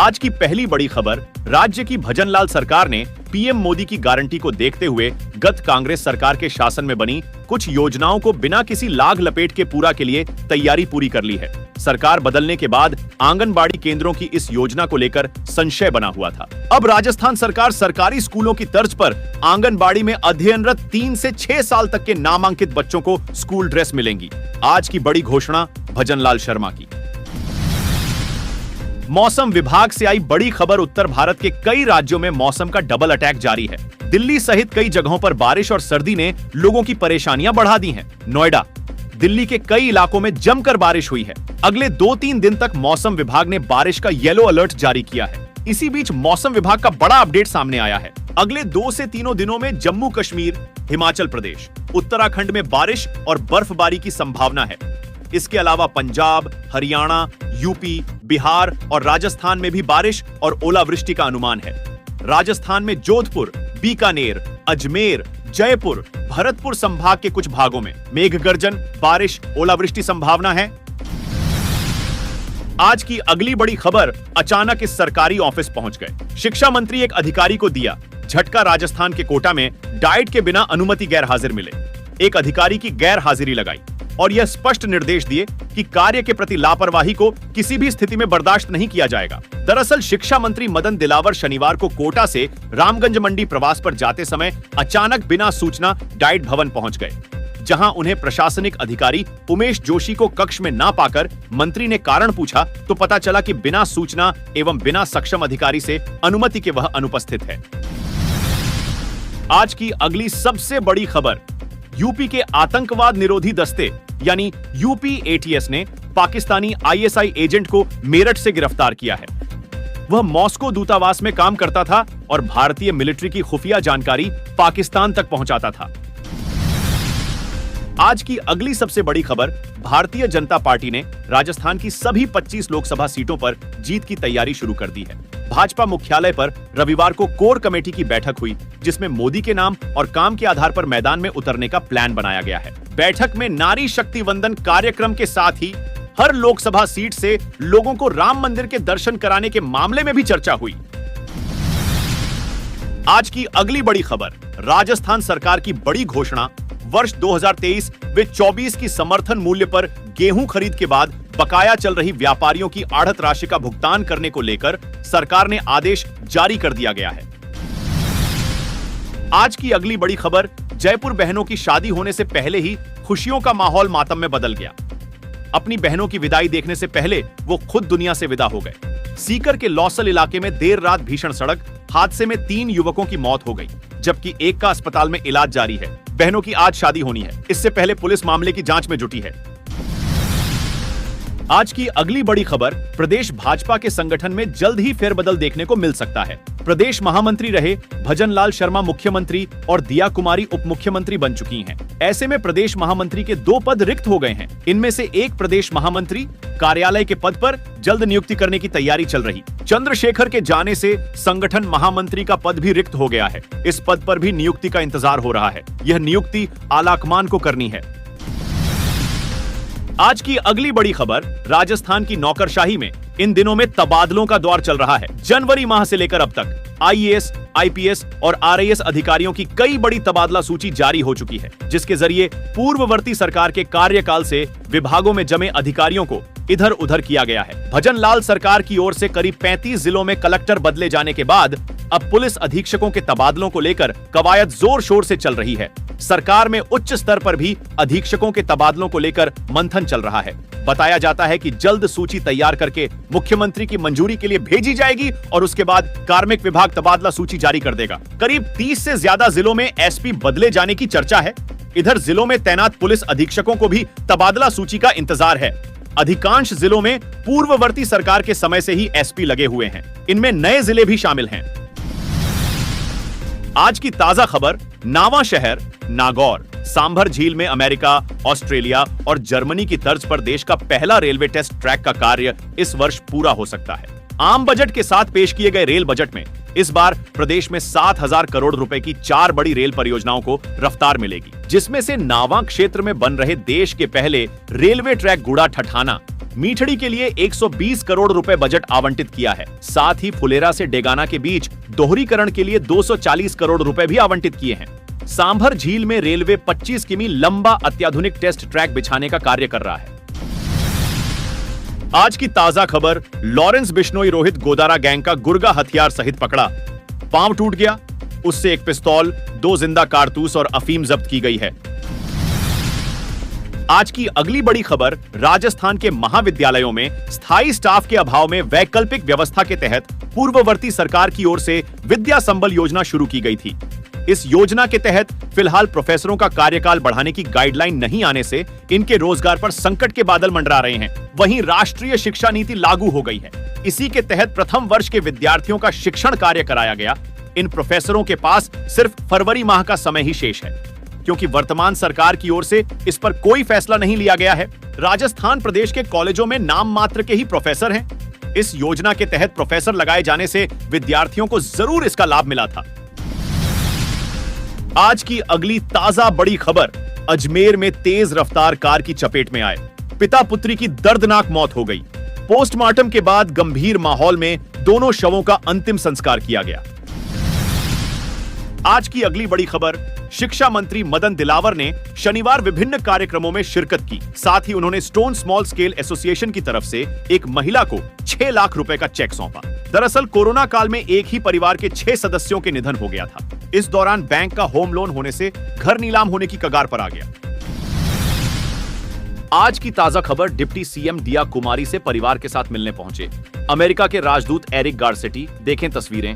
आज की पहली बड़ी खबर, राज्य की भजनलाल सरकार ने पीएम मोदी की गारंटी को देखते हुए गत कांग्रेस सरकार के शासन में बनी कुछ योजनाओं को बिना किसी लाग लपेट के पूरा के लिए तैयारी पूरी कर ली है। सरकार बदलने के बाद आंगनबाड़ी केंद्रों की इस योजना को लेकर संशय बना हुआ था। अब राजस्थान सरकार सरकारी स्कूलों की तर्ज पर आंगनबाड़ी में अध्ययनरत 3 से 6 साल तक के नामांकित बच्चों को स्कूल ड्रेस मिलेंगी। आज की बड़ी घोषणा भजनलाल शर्मा की। मौसम विभाग से आई बड़ी खबर, उत्तर भारत के कई राज्यों में मौसम का डबल अटैक जारी है। दिल्ली सहित कई जगहों पर बारिश और सर्दी ने लोगों की परेशानियां बढ़ा दी हैं। नोएडा, दिल्ली के कई इलाकों में जमकर बारिश हुई है। अगले 2-3 दिन तक मौसम विभाग ने बारिश का येलो अलर्ट जारी किया है। इसी बीच मौसम विभाग का बड़ा अपडेट सामने आया है। अगले 2 से 3 दिनों में जम्मू कश्मीर, हिमाचल प्रदेश, उत्तराखंड में बारिश और बर्फबारी की संभावना है। इसके अलावा पंजाब, हरियाणा, यूपी, बिहार और राजस्थान में भी बारिश और ओलावृष्टि का अनुमान है। राजस्थान में जोधपुर, बीकानेर, अजमेर, जयपुर, भरतपुर संभाग के कुछ भागों में मेघ गर्जन, बारिश, ओलावृष्टि संभावना है। आज की अगली बड़ी खबर, अचानक इस सरकारी ऑफिस पहुंच गए। शिक्षा मंत्री एक अधिकारी को दिया झटका। राजस्थान के कोटा में डाइट के बिना अनुमति गैर हाजिर मिले। एक अधिकारी की गैर हाजिरी लगाई और यह स्पष्ट निर्देश दिए कि कार्य के प्रति लापरवाही को किसी भी स्थिति में बर्दाश्त नहीं किया जाएगा। दरअसल शिक्षा मंत्री मदन दिलावर शनिवार को कोटा से रामगंज मंडी प्रवास पर जाते समय अचानक बिना सूचना डाइट भवन पहुंच गए, जहां उन्हें प्रशासनिक अधिकारी उमेश जोशी को कक्ष में ना पाकर मंत्री ने कारण पूछा तो पता चला कि बिना सूचना एवं बिना सक्षम अधिकारी से अनुमति के वह अनुपस्थित है। आज की अगली सबसे बड़ी खबर, यूपी के आतंकवाद निरोधी दस्ते यानी यूपी एटीएस ने पाकिस्तानी आईएसआई एजेंट को मेरठ से गिरफ्तार किया है। वह मॉस्को दूतावास में काम करता था और भारतीय मिलिट्री की खुफिया जानकारी पाकिस्तान तक पहुंचाता था। आज की अगली सबसे बड़ी खबर, भारतीय जनता पार्टी ने राजस्थान की सभी 25 लोकसभा सीटों पर जीत की तैयारी शुरू कर दी है। भाजपा मुख्यालय पर रविवार को कोर कमेटी की बैठक हुई, जिसमें मोदी के नाम और काम के आधार पर मैदान में उतरने का प्लान बनाया गया है। बैठक में नारी शक्ति वंदन कार्यक्रम के साथ ही हर लोकसभा सीट से लोगों को राम मंदिर के दर्शन कराने के मामले में भी चर्चा हुई। आज की अगली बड़ी खबर, राजस्थान सरकार की बड़ी घोषणा, वर्ष 2023 व 24 की समर्थन मूल्य पर गेहूं खरीद के बाद बकाया चल रही व्यापारियों की आढ़त राशि का भुगतान करने को लेकर सरकार ने आदेश जारी कर दिया गया है। आज की अगली बड़ी खबर, जयपुर बहनों की शादी होने से पहले ही खुशियों का माहौल मातम में बदल गया। अपनी बहनों की विदाई देखने से पहले वो खुद दुनिया से विदा हो गए। सीकर के लौसल इलाके में देर रात भीषण सड़क हादसे में 3 युवकों की मौत हो गई, जबकि एक का अस्पताल में इलाज जारी है। बहनों की आज शादी होनी है। इससे पहले पुलिस मामले की जांच में जुटी है। आज की अगली बड़ी खबर, प्रदेश भाजपा के संगठन में जल्द ही फेरबदल देखने को मिल सकता है। प्रदेश महामंत्री रहे भजनलाल शर्मा मुख्यमंत्री और दिया कुमारी उप मुख्यमंत्री बन चुकी हैं। ऐसे में प्रदेश महामंत्री के 2 पद रिक्त हो गए हैं। इनमें से एक प्रदेश महामंत्री कार्यालय के पद पर जल्द नियुक्ति करने की तैयारी चल रही। चंद्रशेखर के जाने से संगठन महामंत्री का पद भी रिक्त हो गया है। इस पद पर भी नियुक्ति का इंतजार हो रहा है। यह नियुक्ति आलाकमान को करनी है। आज की अगली बड़ी खबर, राजस्थान की नौकरशाही में इन दिनों में तबादलों का दौर चल रहा है। जनवरी माह से लेकर अब तक आईएएस, आईपीएस और आरएएस अधिकारियों की कई बड़ी तबादला सूची जारी हो चुकी है, जिसके जरिए पूर्ववर्ती सरकार के कार्यकाल से विभागों में जमे अधिकारियों को इधर उधर किया गया है। भजनलाल सरकार की ओर से करीब 35 जिलों में कलेक्टर बदले जाने के बाद अब पुलिस अधीक्षकों के तबादलों को लेकर कवायद जोर शोर से चल रही है। सरकार में उच्च स्तर पर भी अधीक्षकों के तबादलों को लेकर मंथन चल रहा है। बताया जाता है कि जल्द सूची तैयार करके मुख्यमंत्री की मंजूरी के लिए भेजी जाएगी और उसके बाद कार्मिक विभाग तबादला सूची जारी कर देगा। करीब 30 से ज्यादा जिलों में एसपी बदले जाने की चर्चा है। इधर जिलों में तैनात पुलिस अधीक्षकों को भी तबादला सूची का इंतजार है। अधिकांश जिलों में पूर्ववर्ती सरकार के समय से ही एसपी लगे हुए हैं। इनमें नए जिले भी शामिल हैं। आज की ताजा खबर, नावा शहर नागौर सांभर झील में अमेरिका, ऑस्ट्रेलिया और जर्मनी की तर्ज पर देश का पहला रेलवे टेस्ट ट्रैक का कार्य इस वर्ष पूरा हो सकता है। आम बजट के साथ पेश किए गए रेल बजट में इस बार प्रदेश में 7,000 करोड़ रुपए की 4 बड़ी रेल परियोजनाओं को रफ्तार मिलेगी, जिसमें से नावा क्षेत्र में बन रहे देश के पहले रेलवे ट्रैक गुड़ा ठठाना मीठड़ी के लिए 120 करोड़ रुपए बजट आवंटित किया है। साथ ही फुलेरा से डेगाना के बीच दोहरीकरण के लिए 240 करोड़ रुपए भी आवंटित किए हैं। सांभर झील में रेलवे 25 किमी लंबा अत्याधुनिक टेस्ट ट्रैक बिछाने का कार्य कर रहा है। आज की ताजा खबर, लॉरेंस बिश्नोई रोहित गोदारा गैंग का गुर्गा हथियार सहित पकड़ा। पांव टूट गया, उससे एक पिस्तौल, 2 जिंदा कारतूस और अफीम जब्त की गई है। आज की अगली बड़ी खबर, राजस्थान के महाविद्यालयों में स्थायी स्टाफ के अभाव में वैकल्पिक व्यवस्था के तहत पूर्ववर्ती सरकार की ओर से विद्या संबल योजना शुरू की गई थी। इस योजना के तहत फिलहाल प्रोफेसरों का कार्यकाल बढ़ाने की गाइडलाइन नहीं आने से इनके रोजगार पर संकट के बादल मंडरा रहे हैं। वहीं राष्ट्रीय शिक्षा नीति लागू हो गई है। इसी के तहत प्रथम वर्ष के विद्यार्थियों का शिक्षण कार्य कराया गया। इन प्रोफेसरों के पास सिर्फ फरवरी माह का समय ही शेष है, क्योंकि वर्तमान सरकार की ओर से इस पर कोई फैसला नहीं लिया गया है। राजस्थान प्रदेश के कॉलेजों में नाम मात्र के ही प्रोफेसर हैं। इस योजना के तहत प्रोफेसर लगाए जाने से विद्यार्थियों को जरूर इसका लाभ मिला था। आज की अगली ताजा बड़ी खबर, अजमेर में तेज रफ्तार कार की चपेट में आए पिता पुत्री की दर्दनाक मौत हो गई। पोस्टमार्टम के बाद गंभीर माहौल में दोनों शवों का अंतिम संस्कार किया गया। आज की अगली बड़ी खबर, शिक्षा मंत्री मदन दिलावर ने शनिवार विभिन्न कार्यक्रमों में शिरकत की। साथ ही उन्होंने स्टोन स्मॉल स्केल एसोसिएशन की तरफ से एक महिला को 6 लाख रुपए का चेक सौंपा। दरअसल कोरोना काल में एक ही परिवार के 6 सदस्यों के निधन हो गया था। इस दौरान बैंक का होम लोन होने से घर नीलाम होने की कगार पर आ गया। आज की ताजा खबर, डिप्टी सीएम दिया कुमारी से परिवार के साथ मिलने पहुंचे अमेरिका के राजदूत एरिक गारसेटी। देखें तस्वीरें।